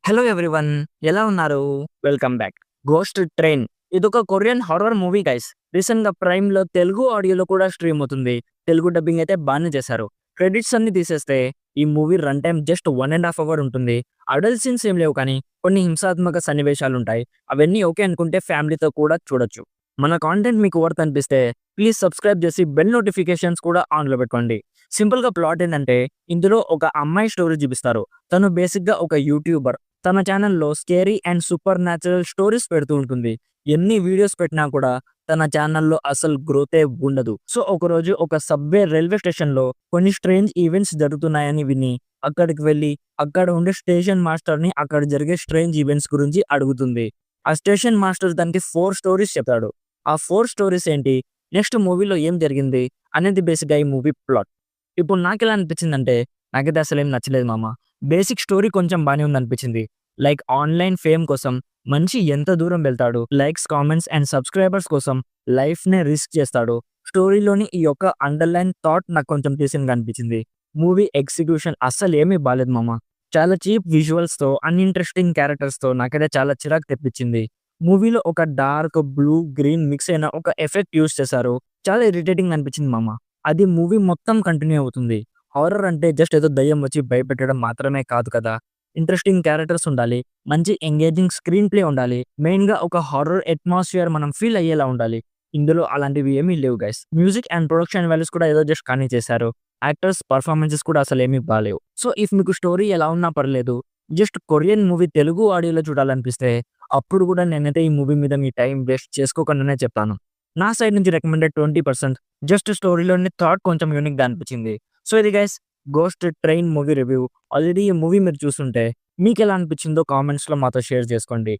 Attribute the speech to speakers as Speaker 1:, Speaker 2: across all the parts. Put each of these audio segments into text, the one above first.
Speaker 1: Hello everyone, ఎలా ఉన్నారు? Welcome back. 'Ghost train' ఇదొక కొరియన్ హారర్ మూవీ గైస్. రీసెంట్‌గా ప్రైమ్‌లో తెలుగు ఆడియోలో కూడా స్ట్రీమ్ అవుతుంది. తెలుగు డబ్బింగ్ అయితే బానే చేశారు. క్రెడిట్స్ అన్ని తీసేస్తే ఈ movie run time just 1 ½ hour ఉంటుంది. అడల్ట్ సీన్స్ ఏం లేవు కానీ కొన్ని హింసాత్మక సన్నివేశాలుంటాయి. అవన్నీ ఓకే అనుకుంటే ఫ్యామిలీతో కూడా చూడొచ్చు. మన కాంటెంట్ మీకు వర్త్ అనిపిస్తే ప్లీజ్ సబ్స్క్రైబ్ చేసి బెల్ నోటిఫికేషన్స్ కూడా ఆన్‌లో పెట్టుకోండి. సింపుల్‌గా ప్లాట్ ఏంటంటే ఇందులో ఒక అమ్మాయి స్టోరీ చూపిస్తారు. తను బేసిక్‌గా ఒక యూట్యూబర్. తన ఛానెల్‌లో scary and super natural stories పెడుతూ ఉంటుంది. ఎన్ని వీడియోస్ పెట్టినా కూడా తన ఛానెల్‌లో అసలు గ్రోతే ఉండదు. సో ఒకరోజు ఒక సబ్‌వే రైల్వే స్టేషన్‌లో కొన్ని స్ట్రేంజ్ ఈవెంట్స్ జరుగుతున్నాయని విని అక్కడికి వెళ్లి అక్కడ ఉండే స్టేషన్ మాస్టర్‌ని అక్కడ జరిగే స్ట్రేంజ్ ఈవెంట్స్ గురించి అడుగుతుంది. ఆ స్టేషన్ మాస్టర్ దానికి 4 స్టోరీస్ చెప్తాడు. ఆ 4 స్టోరీస్ ఏంటి? నెక్స్ట్ మూవీలో ఏం జరిగింది? అనేది బేసిక్‌గా ఈ మూవీ ప్లాట్. ఇప్పుడు నాకెలా అనిపించిందంటే నాకైతే అసలేం నచ్చలేదు మామ. బేసిక్ స్టోరీ కొంచెం బానే ఉందనిపించింది. లైక్ ఆన్‌లైన్ ఫేమ్ కోసం మనిషి ఎంత దూరం వెళ్తాడు. లైక్స్, కామెంట్స్ అండ్ సబ్‌స్క్రైబర్స్ కోసం లైఫ్‌నే రిస్క్ చేస్తాడు. స్టోరీలోని ఈ యొక్క అండర్‌లైన్ థాట్ నాకు కొంచెం డీసెంట్‌గా అనిపించింది. మూవీ ఎగ్జిక్యూషన్ అస్సలేమీ బాలేదు మామ. చాలా చీప్ విజువల్స్‌తో, అన్‌ఇంట్రెస్టింగ్ క్యారెక్టర్స్‌తో నాకైతే చాలా చిరాకు తెప్పించింది. మూవీలో ఒక డార్క్ బ్లూ, గ్రీన్ మిక్స్ అయిన ఒక ఎఫెక్ట్ యూజ్ చేశారు. చాలా ఇరిటేటింగ్ అనిపించింది మామ. అది మూవీ మొత్తం కంటిన్యూ అవుతుంది. హారర్ అంటే జస్ట్ ఏదో దయ్యం వచ్చి భయపెట్టడం మాత్రమే కాదు కదా! ఇంట్రెస్టింగ్ క్యారెక్టర్స్ ఉండాలి. మంచి ఎంగేజింగ్ స్క్రీన్ ప్లే ఉండాలి. మెయిన్‌గా ఒక హారర్ అట్మాస్ఫియర్ మనం ఫీల్ అయ్యేలా ఉండాలి. ఇందులో అలాంటివి ఏమీ లేవు guys. Music and production values కూడా ఏదో జస్ట్ కానీ చేశారు. యాక్టర్స్ పర్ఫార్మెన్సెస్ కూడా అసలేమీ బాలేవు. సో ఇఫ్ మీకు స్టోరీ ఎలా ఉన్నా పర్లేదు. జస్ట్ కొరియన్ మూవీ తెలుగు ఆడియోలో చూడాలనిపిస్తే అప్పుడు కూడా నేనైతే ఈ మూవీ మీద మీ టైం వేస్ట్ చేసుకోకుండానే చెప్తాను. నా సైడ్ నుంచి రికమెండెడ్ 20%. జస్ట్ స్టోరీలోని థాట్ కొంచెం యూనిక్‌గా అనిపించింది. సో ఇది guys 'ghost train' movie review. Already ఈ మూవీ మీరు చూసుంటే మీకెలా అనిపించిందో కామెంట్స్‌లో మాతో షేర్ చేసుకోండి.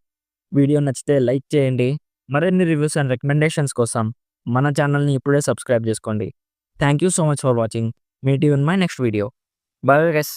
Speaker 1: వీడియో నచ్చితే లైక్ చేయండి. మరిన్ని రివ్యూస్ అండ్ రికమెండేషన్స్ కోసం మన ఛానెల్‌ని ఇప్పుడే సబ్స్క్రైబ్ చేసుకోండి. Thank you so much for watching. Meet you in my next video. Bye guys.